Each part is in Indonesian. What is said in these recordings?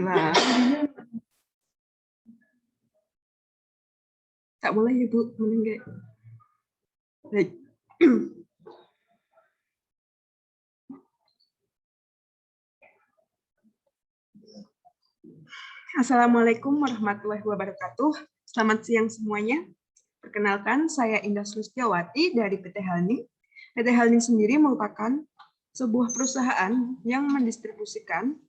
Nah, tak boleh ya Bu, mending baik. Assalamualaikum warahmatullahi wabarakatuh. Selamat siang semuanya. Perkenalkan, saya Indah Sulistiawati dari PT Halning. PT Halning sendiri merupakan sebuah perusahaan yang mendistribusikan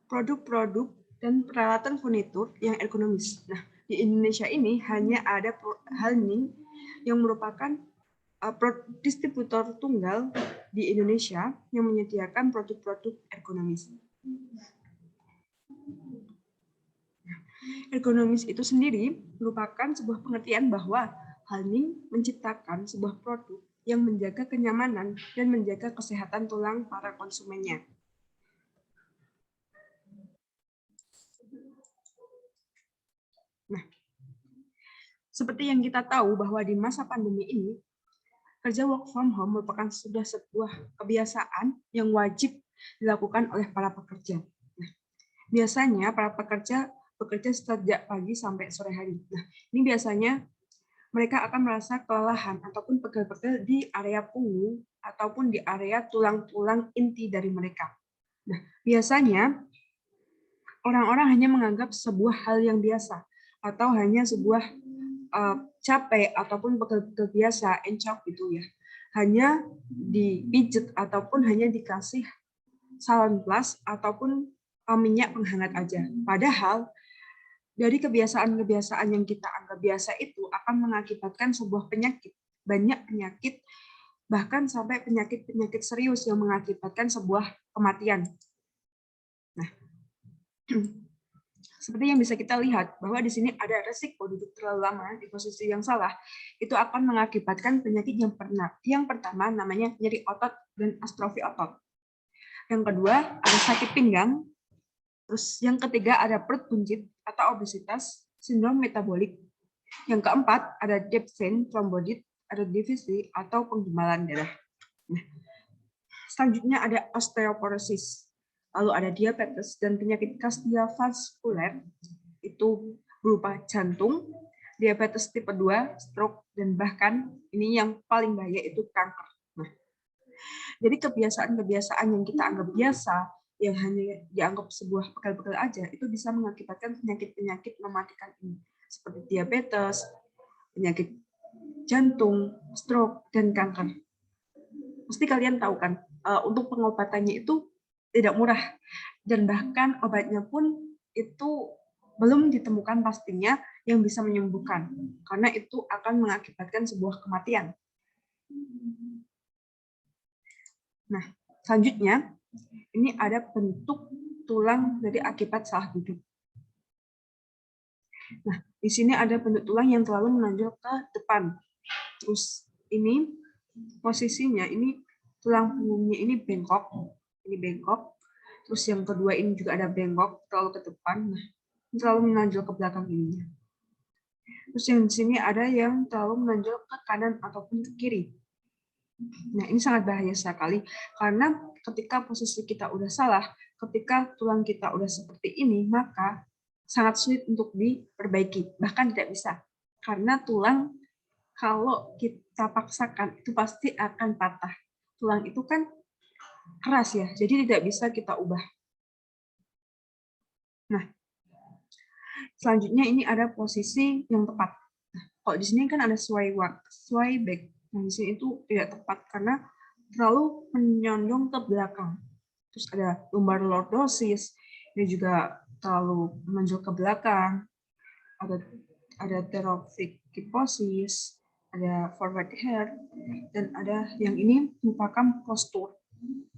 produk-produk dan peralatan furnitur yang ergonomis. Nah, di Indonesia ini hanya ada Halning yang merupakan distributor tunggal di Indonesia yang menyediakan produk-produk ergonomis. Ergonomis itu sendiri merupakan sebuah pengertian bahwa Halning menciptakan sebuah produk yang menjaga kenyamanan dan menjaga kesehatan tulang para konsumennya. Nah, seperti yang kita tahu bahwa di masa pandemi ini, kerja work from home merupakan sudah sebuah kebiasaan yang wajib dilakukan oleh para pekerja. Nah, biasanya para pekerja bekerja sejak pagi sampai sore hari. Nah, ini biasanya mereka akan merasa kelelahan ataupun pegel-pegel di area punggung ataupun di area tulang-tulang inti dari mereka. Nah, biasanya orang-orang hanya menganggap sebuah hal yang biasa atau hanya sebuah capek ataupun pegel-pegel biasa, encok gitu ya. Hanya dipijet ataupun hanya dikasih salon plus ataupun minyak penghangat aja. Padahal dari kebiasaan-kebiasaan yang kita anggap biasa itu akan mengakibatkan sebuah penyakit, banyak penyakit, bahkan sampai penyakit-penyakit serius yang mengakibatkan sebuah kematian. Nah, seperti yang bisa kita lihat bahwa di sini ada resiko duduk terlalu lama di posisi yang salah, itu akan mengakibatkan penyakit yang pertama namanya nyeri otot dan atrofi otot. Yang kedua ada sakit pinggang. Terus yang ketiga ada perut buncit atau obesitas, sindrom metabolik. Yang keempat ada depth vein thrombosis, ada divisi atau penggumpalan darah. Nah, selanjutnya ada osteoporosis. Lalu ada diabetes dan penyakit kardiovaskuler itu berupa jantung, diabetes tipe 2, stroke, dan bahkan ini yang paling bahaya itu kanker. Nah, jadi kebiasaan-kebiasaan yang kita anggap biasa, yang hanya dianggap sebuah pegel-pegel aja, itu bisa mengakibatkan penyakit-penyakit mematikan ini, seperti diabetes, penyakit jantung, stroke, dan kanker. Pasti kalian tahu kan, untuk pengobatannya itu tidak murah, dan bahkan obatnya pun itu belum ditemukan pastinya yang bisa menyembuhkan, karena itu akan mengakibatkan sebuah kematian. Nah, selanjutnya, ini ada bentuk tulang dari akibat salah duduk. Nah, di sini ada bentuk tulang yang terlalu menonjol ke depan. Terus ini posisinya, ini tulang punggungnya ini bengkok. Ini bengkok. Terus yang kedua ini juga ada bengkok, terlalu ke depan. Nah, terlalu menonjol ke belakang ininya. Terus yang di sini ada yang terlalu menonjol ke kanan ataupun ke kiri. Nah, ini sangat bahaya sekali karena ketika posisi kita udah salah, ketika tulang kita udah seperti ini, maka sangat sulit untuk diperbaiki, bahkan tidak bisa. Karena tulang kalau kita paksakan itu pasti akan patah. Tulang itu kan keras ya, jadi tidak bisa kita ubah. Nah, selanjutnya ini ada posisi yang tepat. Nah, kalau di sini kan ada sway back. Nah, di sini itu tidak tepat karena terlalu menyondong ke belakang. Terus ada lumbar lordosis, ini juga terlalu menonjol ke belakang. Ada pterophic kyphosis, ada forward head, dan ada yang ini merupakan postur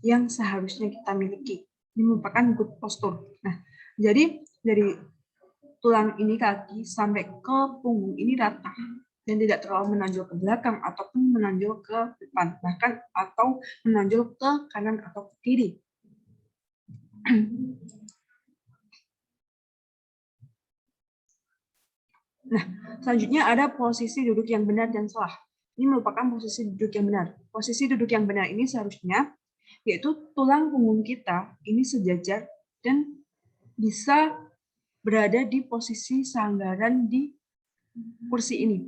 yang seharusnya kita miliki. Ini merupakan good posture. Nah, jadi dari tulang ini kaki sampai ke punggung ini rata dan tidak terlalu menonjol ke belakang ataupun menonjol ke depan, bahkan atau menonjol ke kanan atau ke kiri. Nah, selanjutnya ada posisi duduk yang benar dan salah. Ini merupakan posisi duduk yang benar. Posisi duduk yang benar ini seharusnya yaitu tulang punggung kita ini sejajar dan bisa berada di posisi sandaran di kursi ini.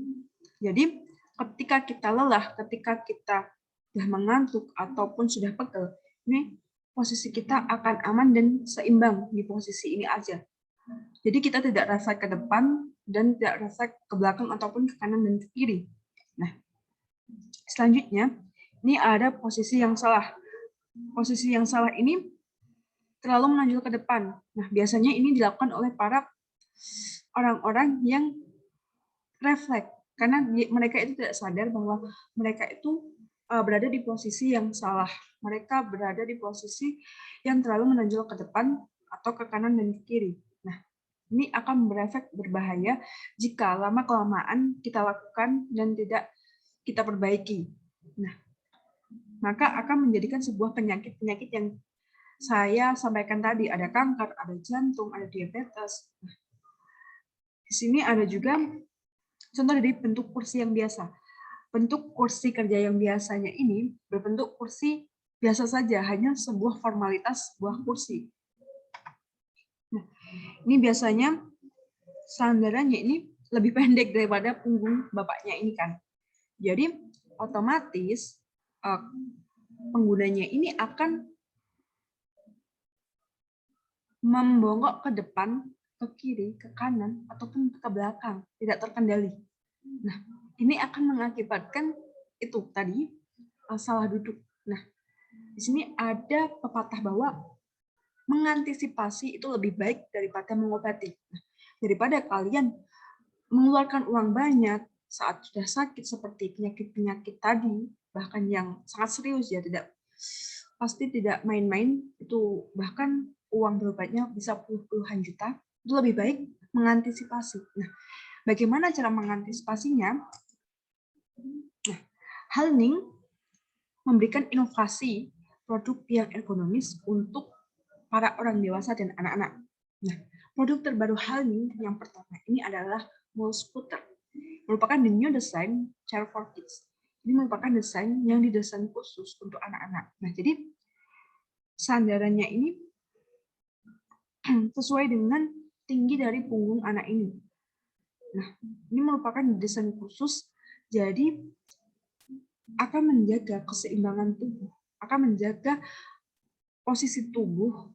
Jadi ketika kita lelah, ketika kita sudah mengantuk ataupun sudah pegel, ini posisi kita akan aman dan seimbang di posisi ini aja. Jadi kita tidak rasa ke depan dan tidak rasa ke belakang ataupun ke kanan dan ke kiri. Nah, selanjutnya ini ada posisi yang salah. Posisi yang salah ini terlalu menonjol ke depan. Nah, biasanya ini dilakukan oleh para orang-orang yang refleks karena mereka itu tidak sadar bahwa mereka itu berada di posisi yang salah. Mereka berada di posisi yang terlalu menonjol ke depan atau ke kanan dan ke kiri. Nah, ini akan berefek berbahaya jika lama-kelamaan kita lakukan dan tidak kita perbaiki. Nah, maka akan menjadikan sebuah penyakit-penyakit yang saya sampaikan tadi. Ada kanker, ada jantung, ada diabetes. Nah, di sini ada juga contoh dari bentuk kursi yang biasa. Bentuk kursi kerja yang biasanya ini berbentuk kursi biasa saja, hanya sebuah formalitas sebuah kursi. Nah, ini biasanya sandarannya ini lebih pendek daripada punggung bapaknya ini kan. Jadi otomatis penggunanya ini akan membongkok ke depan, ke kiri, ke kanan, ataupun ke belakang, tidak terkendali. Nah, ini akan mengakibatkan itu tadi salah duduk. Nah, di sini ada pepatah bahwa mengantisipasi itu lebih baik daripada mengobati. Nah, daripada kalian mengeluarkan uang banyak saat sudah sakit seperti penyakit-penyakit tadi, bahkan yang sangat serius ya, pasti tidak main-main, itu bahkan uang berobatnya bisa puluhan juta, itu lebih baik mengantisipasi. Nah, bagaimana cara mengantisipasinya? Nah, Halning memberikan inovasi produk yang ergonomis untuk para orang dewasa dan anak-anak. Nah, produk terbaru Halning yang pertama ini adalah Mall Scooter. Merupakan the new design chair for kids. Ini merupakan desain yang didesain khusus untuk anak-anak. Nah, jadi sandarannya ini sesuai dengan tinggi dari punggung anak ini. Nah, ini merupakan desain khusus, jadi akan menjaga keseimbangan tubuh, akan menjaga posisi tubuh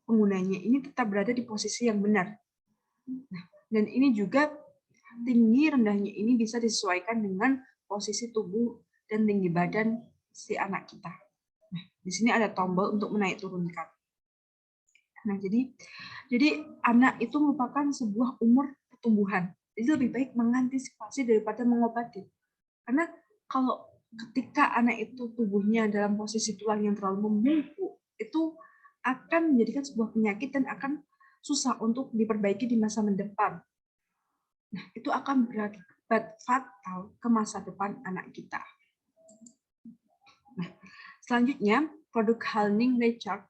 penggunanya ini tetap berada di posisi yang benar. Nah, dan ini juga tinggi rendahnya ini bisa disesuaikan dengan posisi tubuh dan tinggi badan si anak kita. Nah, di sini ada tombol untuk menaik turunkan. Nah, jadi anak itu merupakan sebuah umur pertumbuhan. Jadi lebih baik mengantisipasi daripada mengobati. Karena kalau ketika anak itu tubuhnya dalam posisi tulang yang terlalu membungkuk, itu akan menjadikan sebuah penyakit dan akan susah untuk diperbaiki di masa mendepan. Nah, itu akan berakibat fatal ke masa depan anak kita. Nah, selanjutnya, produk Halning Recharge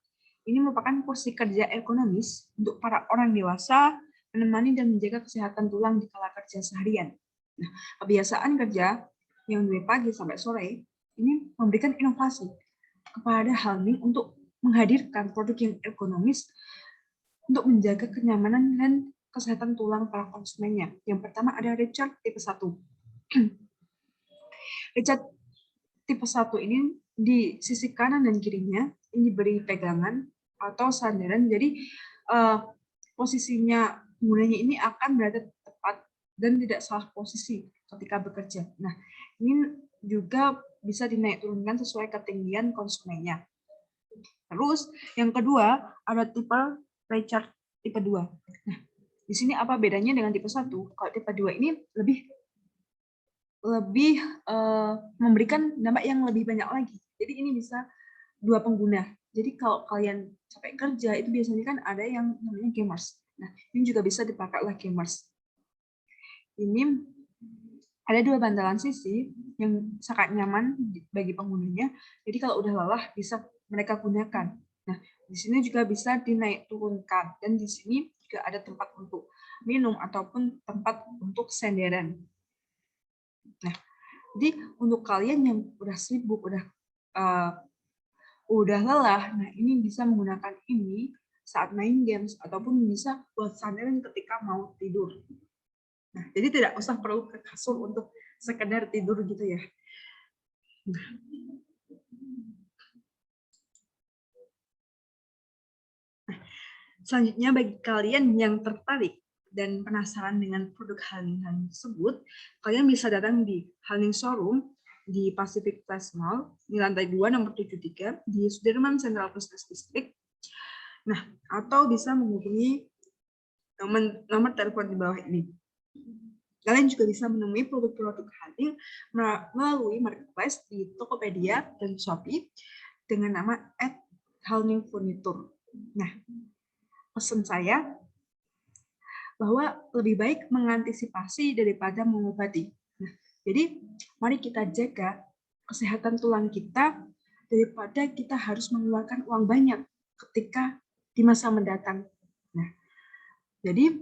ini merupakan kursi kerja ergonomis untuk para orang dewasa, menemani dan menjaga kesehatan tulang di kala kerja seharian. Nah, kebiasaan kerja yang dari pagi sampai sore ini memberikan inovasi kepada Halning untuk menghadirkan produk yang ergonomis untuk menjaga kenyamanan dan kesehatan tulang para konsumennya. Yang pertama ada Richard tipe 1. Richard tipe 1 ini di sisi kanan dan kirinya ini diberi pegangan atau sandaran, jadi posisinya penggunanya ini akan berada tepat dan tidak salah posisi ketika bekerja. Nah, ini juga bisa dinaik turunkan sesuai ketinggian konsumennya. Terus yang kedua ada tipe Richard tipe 2. Nah, di sini apa bedanya dengan tipe 1? Kalau tipe 2 ini lebih memberikan dampak yang lebih banyak lagi. Jadi ini bisa dua pengguna. Jadi kalau kalian capek kerja itu biasanya kan ada yang namanya gamers. Nah, ini juga bisa dipakai oleh gamers. Ini ada dua bantalan sisi yang sangat nyaman bagi penggunanya. Jadi kalau udah lelah bisa mereka gunakan. Nah, di sini juga bisa dinaik turunkan dan di sini juga ada tempat untuk minum ataupun tempat untuk senderan. Nah, jadi untuk kalian yang udah sibuk, udah lelah, nah ini bisa menggunakan ini saat main games, ataupun bisa buat sandaran ketika mau tidur. Nah, jadi tidak usah perlu ke kasur untuk sekedar tidur gitu ya. Nah, selanjutnya bagi kalian yang tertarik dan penasaran dengan produk Haning tersebut, kalian bisa datang di Haning Showroom di Pacific Place Mall di lantai 2 nomor 73 di Sudirman Central Business District. Nah, atau bisa menghubungi nomor telepon di bawah ini. Kalian juga bisa menemui produk-produk Haning melalui marketplace di Tokopedia dan Shopee dengan nama @halningfurniture. Nah, pesan saya bahwa lebih baik mengantisipasi daripada mengobati. Nah, jadi mari kita jaga kesehatan tulang kita daripada kita harus mengeluarkan uang banyak ketika di masa mendatang. Nah, jadi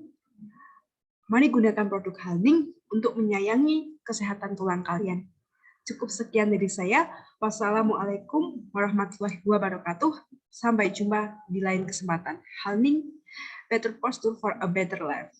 mari gunakan produk Haning untuk menyayangi kesehatan tulang kalian. Cukup sekian dari saya. Wassalamualaikum warahmatullahi wabarakatuh. Sampai jumpa di lain kesempatan. Haning, better posture for a better life.